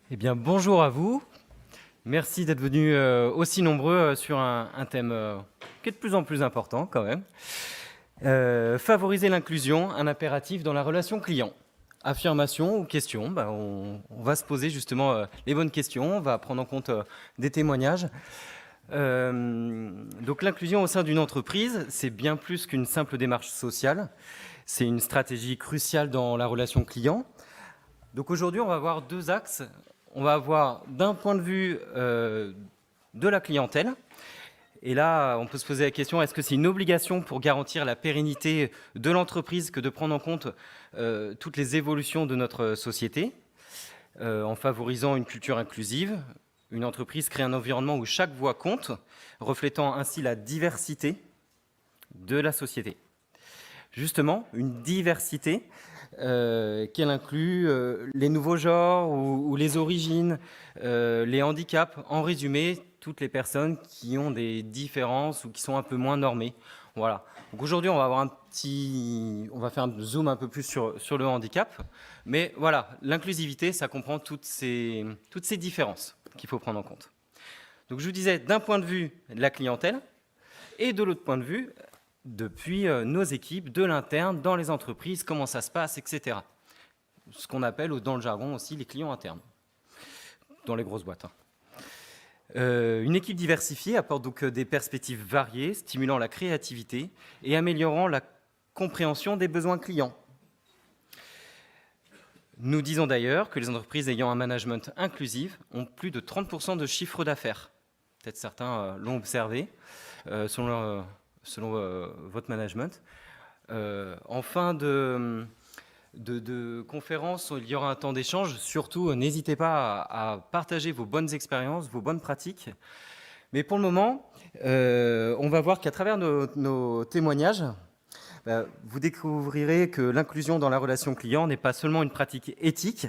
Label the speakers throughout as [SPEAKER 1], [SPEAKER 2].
[SPEAKER 1] Eh bien, bonjour à vous. Merci d'être venus aussi nombreux sur un thème qui est de plus en plus important quand même. Favoriser l'inclusion, un impératif dans la relation client. Affirmation ou question, on va se poser justement les bonnes questions, on va prendre en compte des témoignages. Donc l'inclusion au sein d'une entreprise, c'est bien plus qu'une simple démarche sociale. C'est une stratégie cruciale dans la relation client. Donc aujourd'hui, on va avoir deux axes. On va avoir d'un point de vue de la clientèle. Et là, on peut se poser la question, est-ce que c'est une obligation pour garantir la pérennité de l'entreprise que de prendre en compte toutes les évolutions de notre société en favorisant une culture inclusive? Une entreprise crée un environnement où chaque voix compte, reflétant ainsi la diversité de la société. Justement, une diversité qu'elle inclut les nouveaux genres ou les origines, les handicaps, en résumé, toutes les personnes qui ont des différences ou qui sont un peu moins normées. Voilà. Donc aujourd'hui, on va faire un zoom un peu plus sur le handicap, mais voilà, l'inclusivité, ça comprend toutes ces différences qu'il faut prendre en compte. Donc je vous disais, d'un point de vue de la clientèle, et de l'autre point de vue, depuis nos équipes, de l'interne, dans les entreprises, comment ça se passe, etc. Ce qu'on appelle dans le jargon aussi les clients internes, dans les grosses boîtes. Une équipe diversifiée apporte donc des perspectives variées, stimulant la créativité et améliorant la compréhension des besoins clients. Nous disons d'ailleurs que les entreprises ayant un management inclusif ont plus de 30% de chiffre d'affaires. Peut-être certains l'ont observé, selon votre management. En fin de conférence, il y aura un temps d'échange. Surtout, n'hésitez pas à partager vos bonnes expériences, vos bonnes pratiques. Mais pour le moment, on va voir qu'à travers nos témoignages, vous découvrirez que l'inclusion dans la relation client n'est pas seulement une pratique éthique,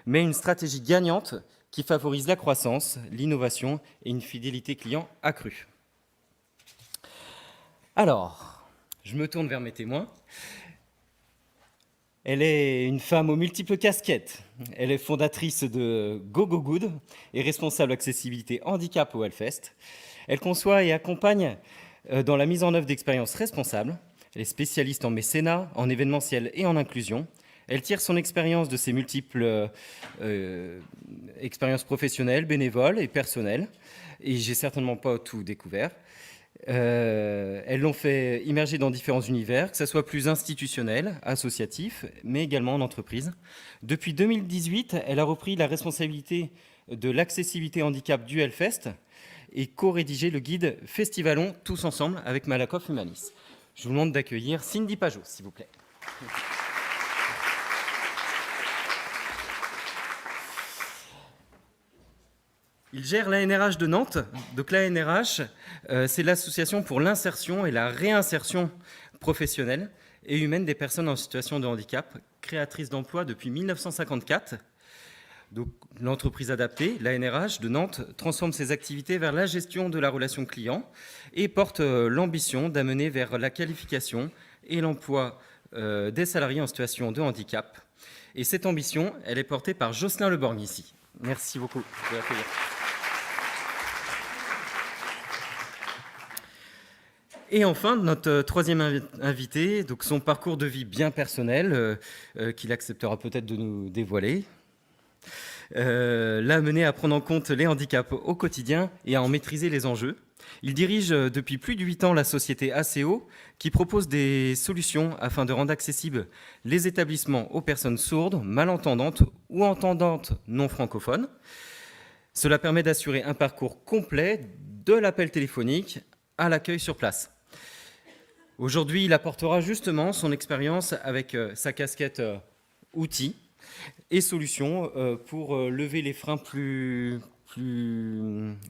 [SPEAKER 1] mais une stratégie gagnante qui favorise la croissance, l'innovation et une fidélité client accrue. Alors, je me tourne vers mes témoins. Elle est une femme aux multiples casquettes. Elle est fondatrice de GoGoGood et responsable accessibilité handicap au Hellfest. Elle conçoit et accompagne dans la mise en œuvre d'expériences responsables. Elle est spécialiste en mécénat, en événementiel et en inclusion. Elle tire son expérience de ses multiples expériences professionnelles, bénévoles et personnelles. Et j'ai certainement pas tout découvert. Elles l'ont fait immerger dans différents univers, que ce soit plus institutionnel, associatif, mais également en entreprise. Depuis 2018, elle a repris la responsabilité de l'accessibilité handicap du Hellfest et co-rédigé le guide Festivalons tous ensemble avec Malakoff Humanis. Je vous demande d'accueillir Cindy Pajot, s'il vous plaît. Il gère l'ANRH de Nantes. Donc l'ANRH, c'est l'association pour l'insertion et la réinsertion professionnelle et humaine des personnes en situation de handicap, créatrice d'emplois depuis 1954. Donc l'entreprise adaptée, l'ANRH de Nantes, transforme ses activités vers la gestion de la relation client et porte l'ambition d'amener vers la qualification et l'emploi des salariés en situation de handicap. Et cette ambition, elle est portée par Jocelyn Leborgne ici. Merci beaucoup de l'accueillir. Et enfin, notre troisième invité, donc son parcours de vie bien personnel, qu'il acceptera peut-être de nous dévoiler, l'a mené à prendre en compte les handicaps au quotidien et à en maîtriser les enjeux. Il dirige depuis plus de 8 ans la société ACO, qui propose des solutions afin de rendre accessibles les établissements aux personnes sourdes, malentendantes ou entendantes non francophones. Cela permet d'assurer un parcours complet de l'appel téléphonique à l'accueil sur place. Aujourd'hui, il apportera justement son expérience avec sa casquette outils et solutions pour lever les freins plus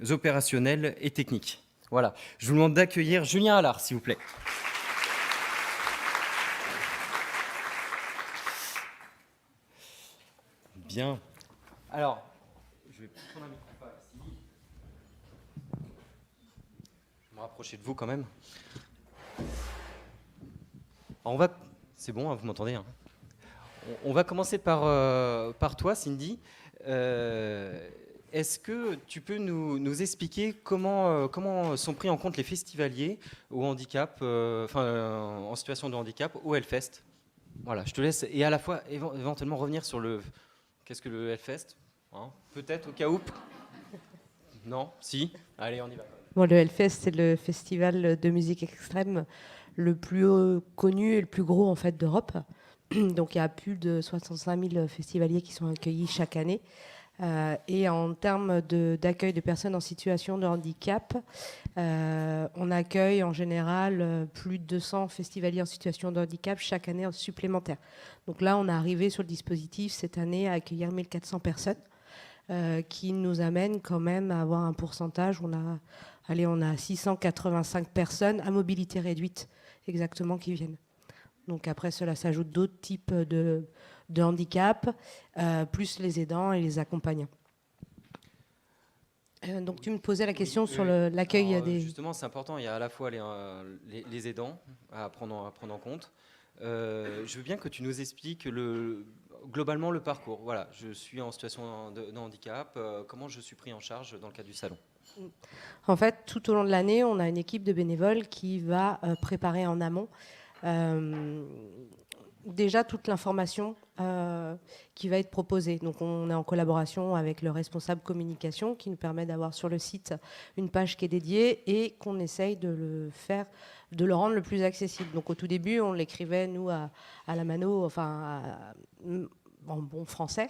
[SPEAKER 1] opérationnels et techniques. Voilà. Je vous demande d'accueillir Julien Allard, s'il vous plaît. Bien. Alors, je vais prendre un micro ici. Je vais me rapprocher de vous quand même. Alors c'est bon, vous m'entendez, hein. On va commencer par toi, Cindy. Est-ce que tu peux nous expliquer comment sont pris en compte les festivaliers au handicap, en situation de handicap au Hellfest? Voilà, je te laisse, et à la fois éventuellement revenir sur qu'est-ce que le Hellfest, hein, peut-être au cas où. Non? Si? Allez, on y va.
[SPEAKER 2] Bon, le Hellfest, c'est le festival de musique extrême le plus connu et le plus gros en fait d'Europe. Donc il y a plus de 65 000 festivaliers qui sont accueillis chaque année. Et en termes d'accueil de personnes en situation de handicap, on accueille en général plus de 200 festivaliers en situation de handicap chaque année en supplémentaire. Donc là, on est arrivé sur le dispositif cette année à accueillir 1400 personnes. Qui nous amène quand même à avoir un pourcentage. On a 685 personnes à mobilité réduite exactement qui viennent. Donc après, cela s'ajoute d'autres types de handicap, plus les aidants et les accompagnants. Donc tu me posais la question sur l'accueil des...
[SPEAKER 1] Justement, c'est important, il y a à la fois les aidants à prendre en compte. Je veux bien que tu nous expliques globalement le parcours. Voilà, je suis en situation de handicap, comment je suis pris en charge dans le cadre du salon?
[SPEAKER 2] En fait, tout au long de l'année, on a une équipe de bénévoles qui va préparer en amont déjà toute l'information qui va être proposée. Donc on est en collaboration avec le responsable communication qui nous permet d'avoir sur le site une page qui est dédiée et qu'on essaye de le rendre le plus accessible. Donc au tout début, on l'écrivait, nous, à la mano, en bon français,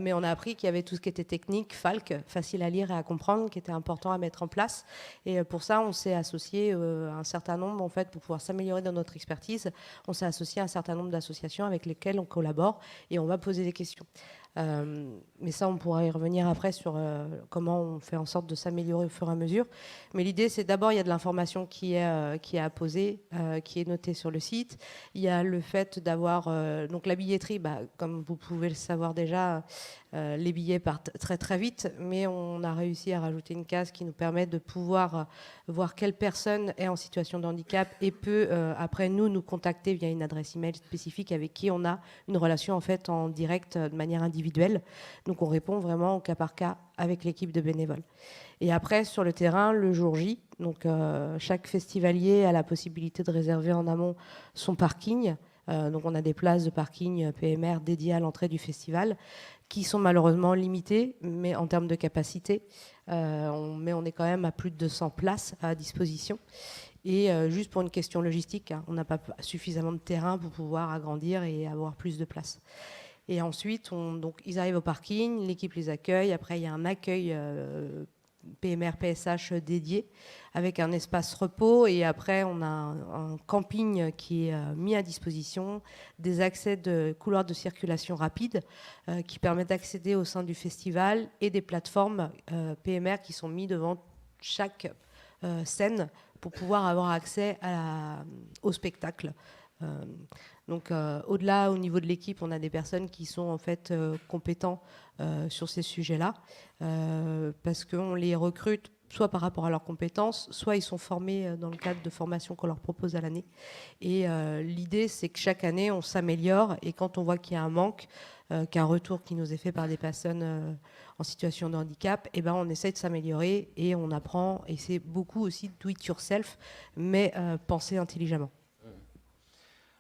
[SPEAKER 2] mais on a appris qu'il y avait tout ce qui était technique, FALC, facile à lire et à comprendre, qui était important à mettre en place. Et pour ça, on s'est associé à un certain nombre, en fait, pour pouvoir s'améliorer dans notre expertise, on s'est associé à un certain nombre d'associations avec lesquelles on collabore et on va poser des questions. Mais ça, on pourra y revenir après sur comment on fait en sorte de s'améliorer au fur et à mesure. Mais l'idée, c'est d'abord, il y a de l'information qui est à poser, qui est notée sur le site. Il y a le fait d'avoir donc la billetterie, comme vous pouvez le savoir déjà, les billets partent très très vite, mais on a réussi à rajouter une case qui nous permet de pouvoir voir quelle personne est en situation de handicap et peut après nous contacter via une adresse email spécifique avec qui on a une relation en fait en direct de manière individuelle. Donc on répond vraiment au cas par cas avec l'équipe de bénévoles. Et après, sur le terrain, le jour J, donc chaque festivalier a la possibilité de réserver en amont son parking. Donc on a des places de parking PMR dédiées à l'entrée du festival qui sont malheureusement limitées, mais en termes de capacité, on est quand même à plus de 200 places à disposition. Et juste pour une question logistique, on n'a pas suffisamment de terrain pour pouvoir agrandir et avoir plus de place. Et ensuite, donc, ils arrivent au parking, l'équipe les accueille. Après, il y a un accueil PMR, PSH dédié avec un espace repos. Et après, on a un camping qui est mis à disposition, des accès de couloirs de circulation rapide qui permettent d'accéder au sein du festival et des plateformes PMR qui sont mis devant chaque scène pour pouvoir avoir accès au spectacle. Donc au-delà, au niveau de l'équipe, on a des personnes qui sont en fait compétents sur ces sujets-là parce qu'on les recrute soit par rapport à leurs compétences, soit ils sont formés dans le cadre de formations qu'on leur propose à l'année. Et l'idée, c'est que chaque année, on s'améliore et quand on voit qu'il y a un manque, qu'un retour qui nous est fait par des personnes en situation de handicap, eh ben, on essaie de s'améliorer et on apprend, et c'est beaucoup aussi do it yourself, mais penser intelligemment.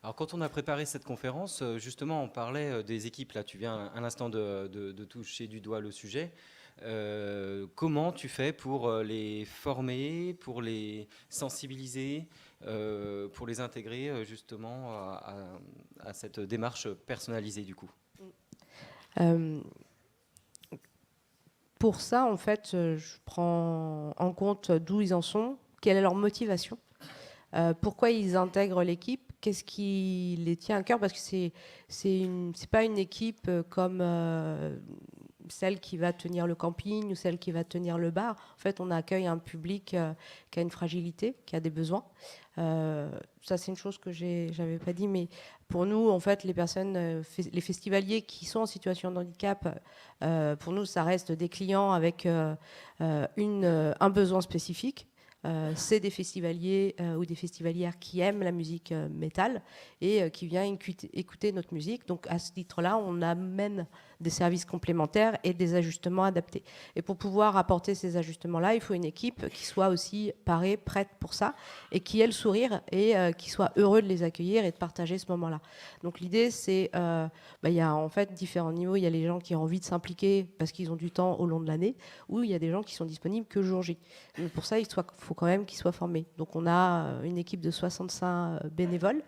[SPEAKER 1] Alors quand on a préparé cette conférence, justement on parlait des équipes, là tu viens un instant de toucher du doigt le sujet. Comment tu fais pour les former, pour les sensibiliser, pour les intégrer justement à cette démarche personnalisée du coup?
[SPEAKER 2] Pour ça, en fait, je prends en compte d'où ils en sont, quelle est leur motivation, pourquoi ils intègrent l'équipe, qu'est-ce qui les tient à cœur, parce que c'est pas une équipe comme celle qui va tenir le camping ou celle qui va tenir le bar. En fait, on accueille un public qui a une fragilité, qui a des besoins. Ça, c'est une chose que j'avais pas dit, mais pour nous, en fait, les personnes, les festivaliers qui sont en situation de handicap, pour nous, ça reste des clients avec un besoin spécifique. C'est des festivaliers ou des festivalières qui aiment la musique métal et qui viennent écouter notre musique. Donc à ce titre-là, on amène des services complémentaires et des ajustements adaptés. Et pour pouvoir apporter ces ajustements-là, il faut une équipe qui soit aussi parée, prête pour ça, et qui ait le sourire et qui soit heureux de les accueillir et de partager ce moment-là. Donc l'idée, c'est, il y a en fait différents niveaux. Il y a les gens qui ont envie de s'impliquer parce qu'ils ont du temps au long de l'année, ou il y a des gens qui sont disponibles que le jour J. Mais pour ça, il faut quand même qu'ils soient formés. Donc on a une équipe de 65 bénévoles.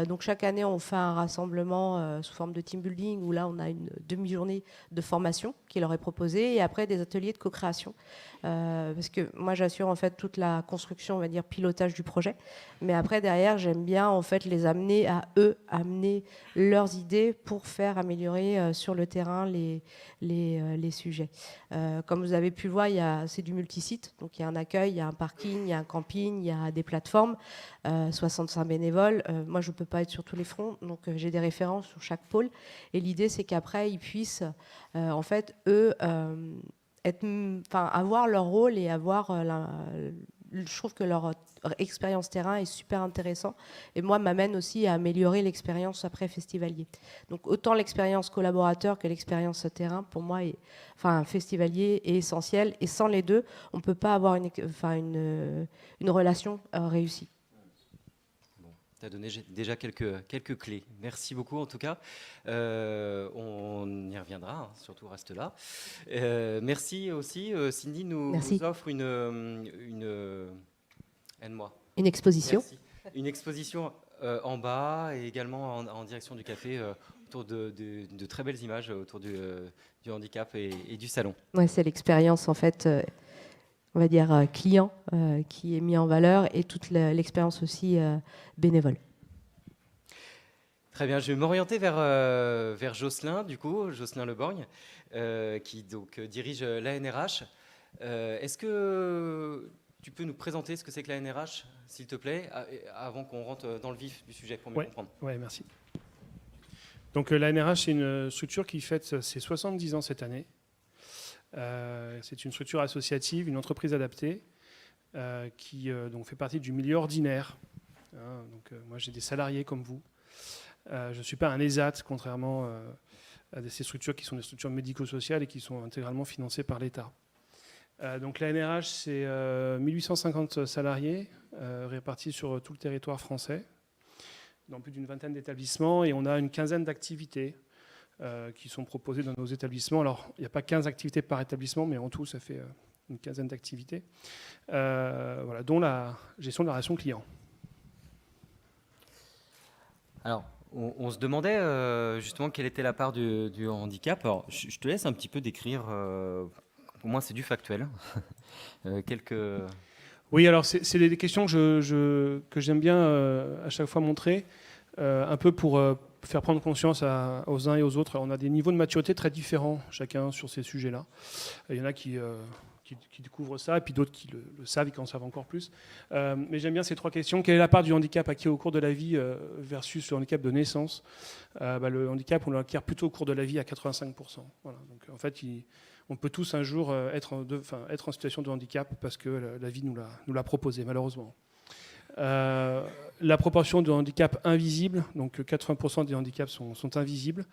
[SPEAKER 2] Donc chaque année, on fait un rassemblement sous forme de team building, où là, on a une demi-journée de formation qui leur est proposée, et après des ateliers de co-création. Parce que moi, j'assure en fait toute la construction, on va dire pilotage du projet. Mais après, derrière, j'aime bien en fait les amener à eux, amener leurs idées pour faire améliorer sur le terrain les sujets. Comme vous avez pu le voir, c'est du multisite. Donc il y a un accueil, il y a un parking, il y a un camping, il y a des plateformes, 65 bénévoles. Moi, je ne peux pas être sur tous les fronts, donc j'ai des références sur chaque pôle. Et l'idée, c'est qu'après, ils puissent, en fait, eux, avoir leur rôle et avoir je trouve que leur expérience terrain est super intéressant, et moi m'amène aussi à améliorer l'expérience après festivalier. Donc autant l'expérience collaborateur que l'expérience terrain, pour moi, festivalier est essentiel, et sans les deux, on ne peut pas avoir une relation réussie.
[SPEAKER 1] Tu as donné déjà quelques clés. Merci beaucoup en tout cas. On y reviendra, hein, surtout reste là. Merci aussi. Cindy nous offre aide-moi.
[SPEAKER 2] Une exposition.
[SPEAKER 1] Merci. Une exposition en bas, et également en direction du café, autour de très belles images autour du handicap et du salon.
[SPEAKER 2] Ouais, c'est l'expérience en fait. On va dire client qui est mis en valeur, et toute l'expérience aussi bénévole.
[SPEAKER 1] Très bien, je vais m'orienter vers Jocelyn, du coup, Jocelyn Leborgne, qui donc dirige l'ANRH. Est-ce que tu peux nous présenter ce que c'est que l'ANRH, s'il te plaît, avant qu'on rentre dans le vif du sujet, pour mieux comprendre?
[SPEAKER 3] Oui, merci. Donc l'ANRH, c'est une structure qui fête ses 70 ans cette année. C'est une structure associative, une entreprise adaptée, qui donc fait partie du milieu ordinaire. Moi, j'ai des salariés comme vous. Je ne suis pas un ESAT, contrairement à ces structures qui sont des structures médico-sociales et qui sont intégralement financées par l'État. Donc l'ANRH, c'est 1850 salariés répartis sur tout le territoire français, dans plus d'une vingtaine d'établissements, et on a une quinzaine d'activités qui sont proposées dans nos établissements. Alors, il n'y a pas 15 activités par établissement, mais en tout, ça fait une quinzaine d'activités, dont la gestion de la relation client.
[SPEAKER 1] Alors, on se demandait justement quelle était la part du handicap. Alors, je te laisse un petit peu décrire. Pour moi, c'est du factuel.
[SPEAKER 3] Oui, alors c'est des questions que j'aime bien à chaque fois montrer, un peu pour faire prendre conscience aux uns et aux autres. On a des niveaux de maturité très différents, chacun, sur ces sujets-là. Il y en a qui découvrent ça, et puis d'autres qui le savent et qui en savent encore plus. Mais j'aime bien ces trois questions. Quelle est la part du handicap acquis au cours de la vie versus le handicap de naissance? Le handicap, on l'acquiert plutôt au cours de la vie à 85%. Voilà. Donc, en fait, on peut tous un jour être en situation de handicap parce que la vie nous l'a proposé, malheureusement. La proportion de handicap invisible, donc 80% des handicaps sont invisibles.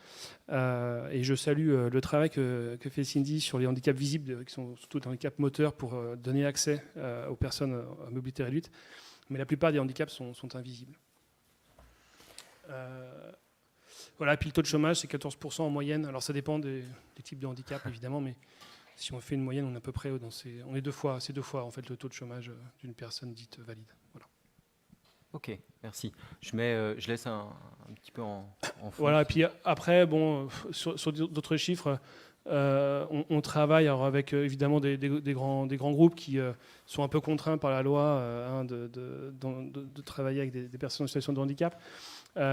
[SPEAKER 3] Et je salue le travail que fait Cindy sur les handicaps visibles, qui sont surtout des handicaps moteurs, pour donner accès aux personnes à mobilité réduite. Mais la plupart des handicaps sont invisibles. Voilà, puis le taux de chômage, c'est 14% en moyenne. Alors ça dépend des types de handicap, évidemment, mais si on fait une moyenne, on est à peu près on est deux fois en fait le taux de chômage d'une personne dite valide. Voilà.
[SPEAKER 1] Ok, merci. Je laisse un petit peu en fond.
[SPEAKER 3] Voilà, et puis après, sur d'autres chiffres, on travaille avec évidemment des grands groupes qui sont un peu contraints par la loi de travailler avec des personnes en situation de handicap.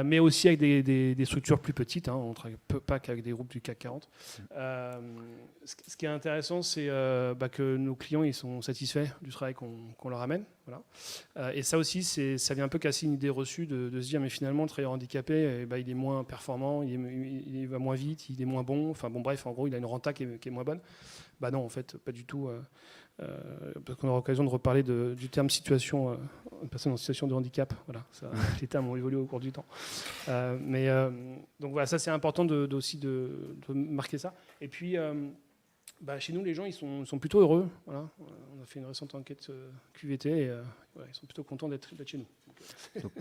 [SPEAKER 3] Mais aussi avec des structures plus petites. On ne travaille pas qu'avec des groupes du CAC 40. Ce qui est intéressant, c'est que nos clients ils sont satisfaits du travail qu'on leur amène. Voilà. Et ça aussi, ça vient un peu casser une idée reçue de se dire mais finalement, le travailleur handicapé, il est moins performant, il va moins vite, il est moins bon. Enfin bon, bref, en gros, il a une renta qui est moins bonne. Non, en fait, pas du tout. parce qu'on aura l'occasion de reparler du terme situation, une personne en situation de handicap. Voilà, ça, les termes ont évolué au cours du temps. Donc voilà, ça c'est important aussi de marquer ça. Et puis, chez nous, les gens, ils sont plutôt heureux. Voilà. On a fait une récente enquête QVT et ils sont plutôt contents d'être chez nous.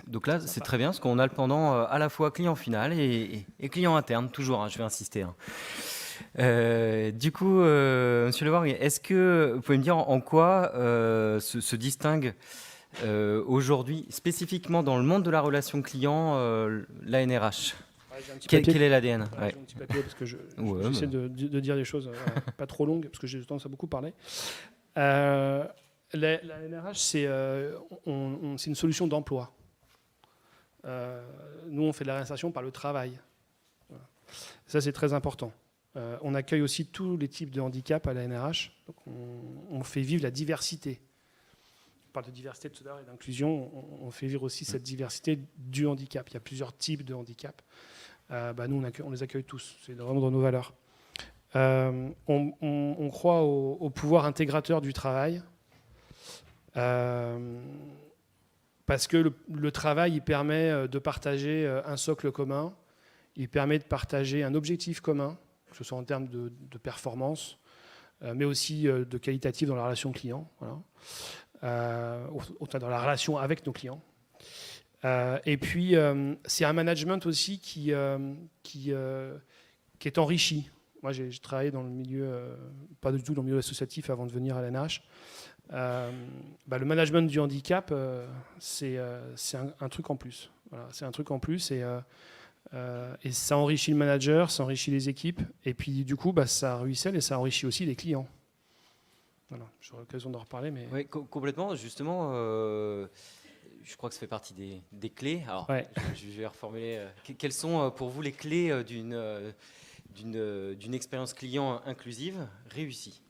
[SPEAKER 1] Donc là, c'est très bien, parce qu'on a le pendant à la fois client final et client interne, toujours, hein, je vais insister. Hein. Du coup, Monsieur Levoir, est-ce que vous pouvez me dire en quoi se distingue aujourd'hui, spécifiquement dans le monde de la relation client, l'ANRH? Quel est l'ADN?
[SPEAKER 3] J'ai un petit papier parce que j'essaie de dire des choses pas trop longues, parce que j'ai tendance à beaucoup parler. L'ANRH, c'est une solution d'emploi. Nous, on fait de la réinsertion par le travail. Voilà. Ça, c'est très important. On accueille aussi tous les types de handicap à l'ANRH. Donc on fait vivre la diversité. On parle de diversité tout à l'heure et d'inclusion. On fait vivre aussi cette diversité du handicap. Il y a plusieurs types de handicap. Nous, on les accueille tous. C'est vraiment dans nos valeurs. On croit au pouvoir intégrateur du travail. Parce que le travail, il permet de partager un socle commun. Il permet de partager un objectif commun, que ce soit en termes de performance, mais aussi de qualitatif dans la relation client, voilà. Dans la relation avec nos clients. Et puis, c'est un management aussi qui est enrichi. Moi, j'ai travaillé dans le milieu, pas du tout dans le milieu associatif avant de venir à l'ANRH. Le management du handicap, c'est un truc en plus. Voilà, c'est un truc en plus et ça enrichit le manager, ça enrichit les équipes, et puis du coup, ça ruisselle et ça enrichit aussi les clients. Voilà, j'aurai l'occasion d'en reparler. Mais...
[SPEAKER 1] Oui, complètement. Justement, je crois que ça fait partie des clés. Alors, ouais. je vais reformuler. Quelles sont pour vous les clés d'une expérience client inclusive réussie?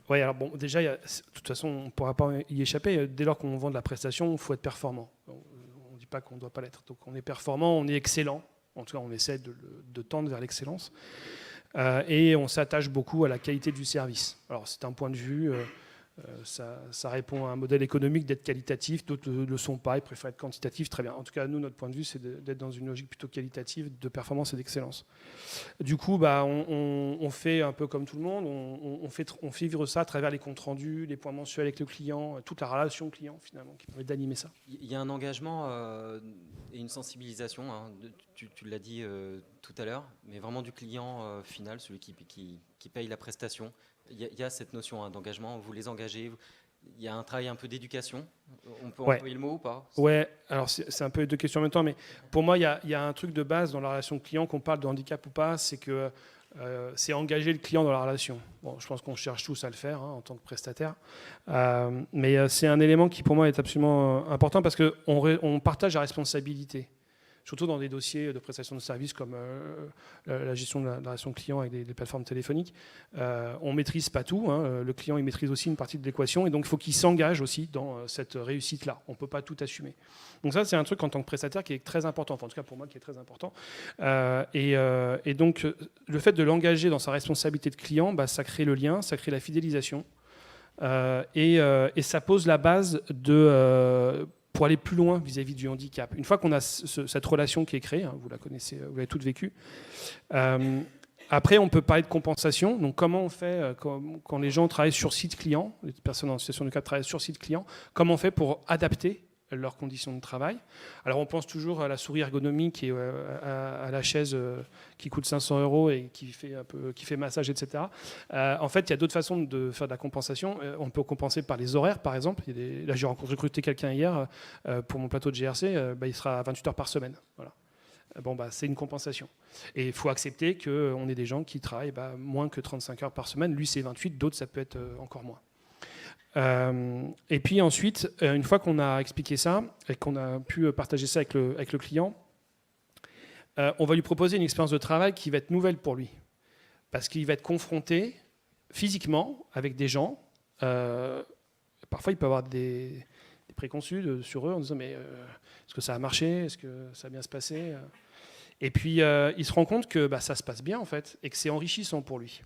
[SPEAKER 3] Oui, alors bon, déjà, de toute façon, on ne pourra pas y échapper. Dès lors qu'on vend de la prestation, il faut être performant. On ne dit pas qu'on ne doit pas l'être. Donc on est performant, on est excellent. En tout cas, on essaie de tendre vers l'excellence. Et on s'attache beaucoup à la qualité du service. Alors c'est un point de vue, ça répond à un modèle économique d'être qualitatif, d'autres ne le sont pas, ils préfèrent être quantitatif, très bien. En tout cas, nous, notre point de vue, c'est d'être dans une logique plutôt qualitative, de performance et d'excellence. Du coup, on fait un peu comme tout le monde, on fait vivre ça à travers les comptes rendus, les points mensuels avec le client, toute la relation client, finalement, qui permet d'animer ça.
[SPEAKER 1] Il y a un engagement et une sensibilisation, hein, tu l'as dit tout à l'heure, mais vraiment du client final, celui qui paye la prestation. Il y a cette notion d'engagement, vous les engagez, il y a un travail un peu d'éducation, on peut employer le mot ou pas?
[SPEAKER 3] Ouais, alors c'est un peu les deux questions en même temps, mais pour moi, il y a un truc de base dans la relation client, qu'on parle de handicap ou pas, c'est que c'est engager le client dans la relation. Bon, je pense qu'on cherche tous à le faire en tant que prestataire, mais c'est un élément qui pour moi est absolument important parce qu'on partage la responsabilité. Surtout dans des dossiers de prestation de services comme la gestion de la relation client avec des plateformes téléphoniques. On ne maîtrise pas tout. Le client il maîtrise aussi une partie de l'équation. Et donc, il faut qu'il s'engage aussi dans cette réussite-là. On ne peut pas tout assumer. Donc ça, c'est un truc en tant que prestataire qui est très important. Enfin, en tout cas, pour moi, qui est très important. Et donc, le fait de l'engager dans sa responsabilité de client, ça crée le lien, ça crée la fidélisation. Et ça pose la base pour aller plus loin vis-à-vis du handicap. Une fois qu'on a cette relation qui est créée, vous la connaissez, vous l'avez toutes vécue, après on peut parler de compensation. Donc comment on fait quand les gens travaillent sur site client, les personnes en situation de handicap travaillent sur site client, comment on fait pour adapter leurs conditions de travail? Alors on pense toujours à la souris ergonomique et à la chaise qui coûte 500 € et qui fait massage, etc. En fait, il y a d'autres façons de faire de la compensation. On peut compenser par les horaires, par exemple. Là, j'ai recruté quelqu'un hier pour mon plateau de GRC. Il sera à 28 heures par semaine. Voilà. C'est une compensation. Et il faut accepter qu'on ait des gens qui travaillent moins que 35 heures par semaine. Lui, c'est 28. D'autres, ça peut être encore moins. Et puis ensuite, une fois qu'on a expliqué ça et qu'on a pu partager ça avec le client, on va lui proposer une expérience de travail qui va être nouvelle pour lui. Parce qu'il va être confronté physiquement avec des gens. Parfois, il peut avoir des préconçus sur eux en disant mais est-ce que ça a marché? Est-ce que ça va bien se passer? Et puis, il se rend compte que ça se passe bien en fait et que c'est enrichissant pour lui.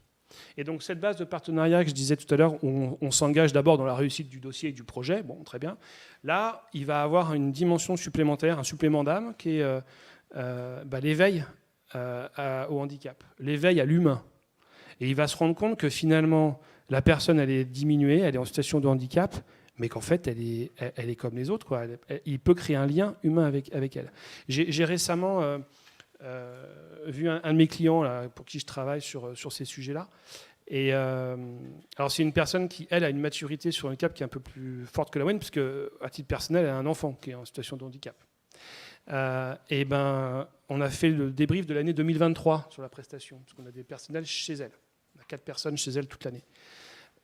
[SPEAKER 3] Et donc cette base de partenariat que je disais tout à l'heure, on s'engage d'abord dans la réussite du dossier et du projet, bon, très bien. Là, il va avoir une dimension supplémentaire, un supplément d'âme, qui est l'éveil au handicap, l'éveil à l'humain. Et il va se rendre compte que finalement, la personne, elle est diminuée, elle est en situation de handicap, mais qu'en fait, elle est comme les autres, quoi. Il peut créer un lien humain avec elle. J'ai récemment vu un de mes clients là, pour qui je travaille sur ces sujets-là. Et alors, c'est une personne qui, elle, a une maturité sur le handicap qui est un peu plus forte que la moyenne, parce qu'à titre personnel, elle a un enfant qui est en situation de handicap. On a fait le débrief de l'année 2023 sur la prestation, parce qu'on a des personnels chez elle. On a 4 personnes chez elle toute l'année.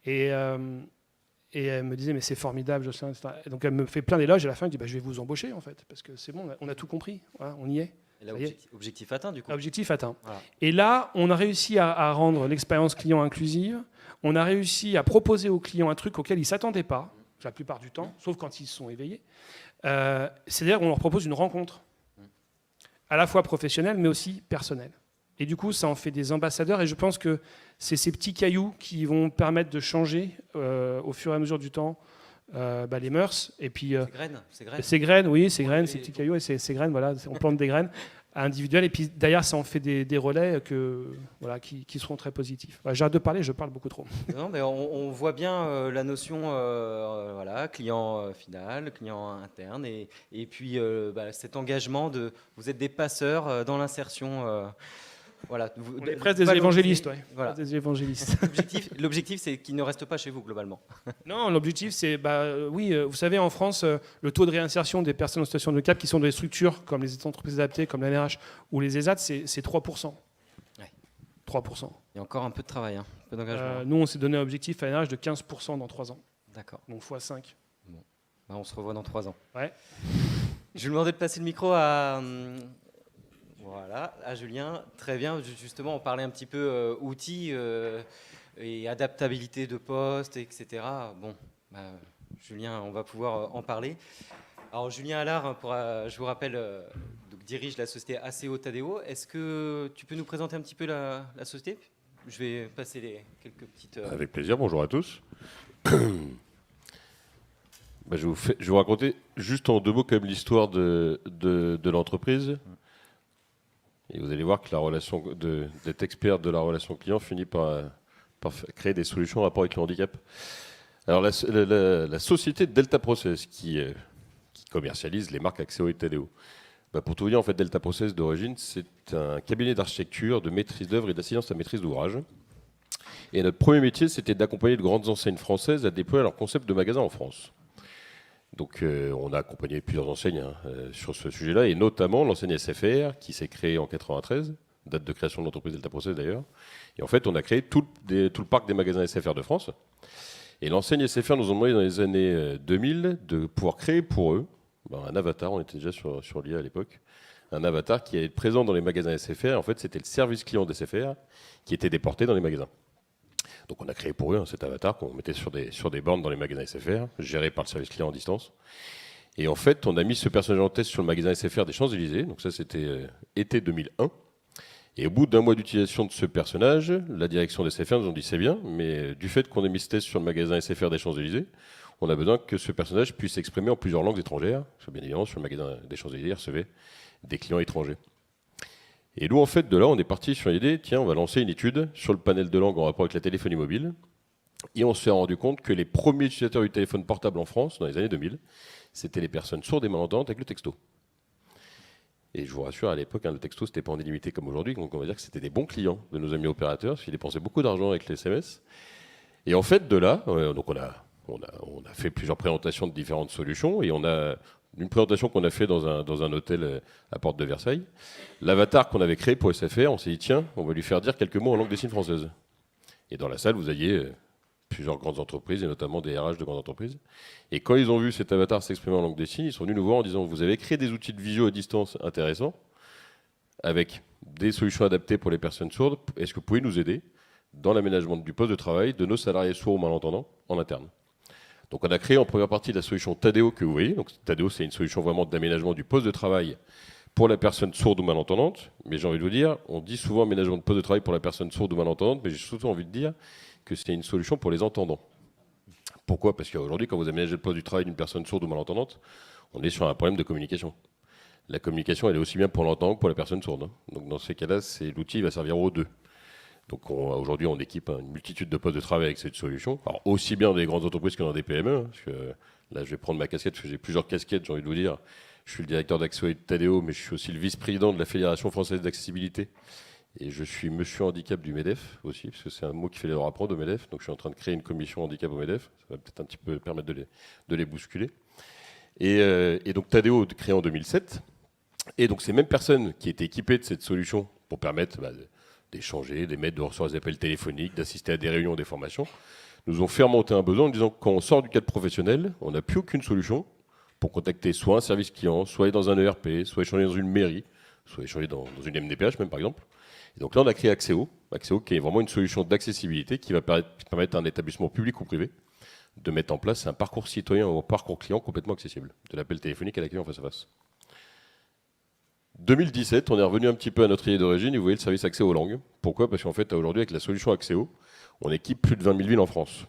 [SPEAKER 3] Et elle me disait, mais c'est formidable, Jocelyn. Donc elle me fait plein d'éloges, et à la fin, elle dit, je vais vous embaucher, en fait, parce que c'est bon, on a tout compris, voilà, on y est.
[SPEAKER 1] Et là, objectif atteint, du coup.
[SPEAKER 3] Objectif atteint.
[SPEAKER 1] Voilà.
[SPEAKER 3] Et là, on a réussi à rendre l'expérience client inclusive, on a réussi à proposer aux clients un truc auquel ils ne s'attendaient pas, la plupart du temps, sauf quand ils se sont éveillés. C'est-à-dire qu'on leur propose une rencontre, à la fois professionnelle, mais aussi personnelle. Et du coup, ça en fait des ambassadeurs, et je pense que c'est ces petits cailloux qui vont permettre de changer, au fur et à mesure du temps, les mœurs. Et puis, ces graines, oui, ces graines, ces petits cailloux, et ces graines, voilà, on plante des graines individuelles, et puis derrière, ça en fait des relais qui seront très positifs. J'arrête de parler, je parle beaucoup trop.
[SPEAKER 1] Non, mais on voit bien la notion client final, client interne, et puis cet engagement vous êtes des passeurs dans l'insertion. Voilà,
[SPEAKER 3] on est presque des évangélistes. Ouais.
[SPEAKER 1] Voilà.
[SPEAKER 3] Des évangélistes.
[SPEAKER 1] L'objectif, c'est qu'ils ne restent pas chez vous, globalement.
[SPEAKER 3] Non, l'objectif, c'est, vous savez, en France, le taux de réinsertion des personnes en situation de handicap qui sont dans des structures comme les entreprises adaptées, comme l'ANRH ou les ESAT, c'est 3%.
[SPEAKER 1] Ouais.
[SPEAKER 3] 3%.
[SPEAKER 1] Il y a encore un peu de travail, un peu d'engagement.
[SPEAKER 3] Nous, on s'est donné un objectif à l'ANRH de 15% dans 3 ans.
[SPEAKER 1] D'accord.
[SPEAKER 3] Donc x5.
[SPEAKER 1] Bon. On se revoit dans 3 ans.
[SPEAKER 3] Ouais.
[SPEAKER 1] Je vais lui demander de passer le micro à... Voilà, à Julien, très bien. Justement, on parlait un petit peu outils et adaptabilité de poste, etc. Bon, Julien, on va pouvoir en parler. Alors, Julien Allard, je vous rappelle, dirige la société ACO Tadeo. Est-ce que tu peux nous présenter un petit peu la société ? Je vais passer quelques petites...
[SPEAKER 4] Avec plaisir, bonjour à tous. Je vais vous raconter juste en 2 mots quand même l'histoire de l'entreprise. Et vous allez voir que la relation d'être expert de la relation client finit par créer des solutions en rapport avec le handicap. Alors la société Delta Process qui commercialise les marques AXEO et Tadeo. Pour tout vous dire, en fait, Delta Process d'origine, c'est un cabinet d'architecture, de maîtrise d'œuvre et d'assistance à maîtrise d'ouvrage. Et notre premier métier, c'était d'accompagner de grandes enseignes françaises à déployer leur concept de magasin en France. Donc on a accompagné plusieurs enseignes sur ce sujet-là, et notamment l'enseigne SFR, qui s'est créée en 1993, date de création de l'entreprise Delta Process d'ailleurs. Et en fait, on a créé tout le parc des magasins SFR de France. Et l'enseigne SFR nous a demandé dans les années 2000 de pouvoir créer pour eux un avatar, on était déjà sur l'IA à l'époque, un avatar qui est présent dans les magasins SFR. En fait, c'était le service client des SFR qui était déporté dans les magasins. Donc on a créé pour eux cet avatar qu'on mettait sur des bornes dans les magasins SFR, géré par le service client en distance. Et en fait, on a mis ce personnage en test sur le magasin SFR des Champs-Élysées. Donc ça, c'était été 2001. Et au bout d'1 mois d'utilisation de ce personnage, la direction des SFR nous a dit c'est bien, mais du fait qu'on ait mis ce test sur le magasin SFR des Champs-Élysées, on a besoin que ce personnage puisse s'exprimer en plusieurs langues étrangères. Parce que bien évidemment, sur le magasin des Champs-Élysées, il recevait des clients étrangers. Et nous, en fait, de là, on est parti sur l'idée, tiens, on va lancer une étude sur le panel de langue en rapport avec la téléphonie mobile. Et on s'est rendu compte que les premiers utilisateurs du téléphone portable en France, dans les années 2000, c'était les personnes sourdes et malentendantes avec le texto. Et je vous rassure, à l'époque, le texto, c'était pas en illimité comme aujourd'hui, donc on va dire que c'était des bons clients de nos amis opérateurs, parce qu'ils dépensaient beaucoup d'argent avec les SMS. Et en fait, de là, donc on a fait plusieurs présentations de différentes solutions, et on a une présentation qu'on a fait dans un hôtel à Porte de Versailles. L'avatar qu'on avait créé pour SFR, on s'est dit, tiens, on va lui faire dire quelques mots en langue des signes française. Et dans la salle, vous aviez plusieurs grandes entreprises, et notamment des RH de grandes entreprises. Et quand ils ont vu cet avatar s'exprimer en langue des signes, ils sont venus nous voir en disant, vous avez créé des outils de visio à distance intéressants, avec des solutions adaptées pour les personnes sourdes. Est-ce que vous pouvez nous aider dans l'aménagement du poste de travail de nos salariés sourds ou malentendants en interne? Donc on a créé en première partie la solution Tadeo que vous voyez. Donc Tadeo, c'est une solution vraiment d'aménagement du poste de travail pour la personne sourde ou malentendante. Mais j'ai envie de vous dire, on dit souvent aménagement de poste de travail pour la personne sourde ou malentendante, mais j'ai surtout envie de dire que c'est une solution pour les entendants. Pourquoi ? Parce qu'aujourd'hui, quand vous aménagez le poste du travail d'une personne sourde ou malentendante, on est sur un problème de communication. La communication, elle est aussi bien pour l'entendant que pour la personne sourde. Donc dans ces cas-là, l'outil va servir aux deux. Donc aujourd'hui, on équipe une multitude de postes de travail avec cette solution. Alors aussi bien dans des grandes entreprises que dans des PME. Parce que là, je vais prendre ma casquette, parce que j'ai plusieurs casquettes, j'ai envie de vous dire. Je suis le directeur d'Axéo et de Tadeo, mais je suis aussi le vice-président de la Fédération française d'accessibilité. Et je suis monsieur handicap du MEDEF aussi, parce que c'est un mot qui fait leur apprendre au MEDEF. Donc je suis en train de créer une commission handicap au MEDEF. Ça va peut-être un petit peu permettre de les bousculer. Et donc Tadeo, créé en 2007. Et donc ces mêmes personnes qui étaient équipées de cette solution pour permettre d'échanger, d'émettre, de recevoir des appels téléphoniques, d'assister à des réunions, des formations, nous ont fait remonter un besoin en disant que quand on sort du cadre professionnel, on n'a plus aucune solution pour contacter soit un service client, soit aller dans un ERP, soit échanger dans une mairie, soit échanger dans une MDPH même par exemple. Et donc là on a créé Axieo qui est vraiment une solution d'accessibilité qui va permettre à un établissement public ou privé de mettre en place un parcours citoyen ou un parcours client complètement accessible, de l'appel téléphonique à l'accueil en face à face. 2017, on est revenu un petit peu à notre idée d'origine et vous voyez le service accès aux langues. Pourquoi ? Parce qu'en fait, aujourd'hui, avec la solution Axieo, on équipe plus de 20 000 villes en France.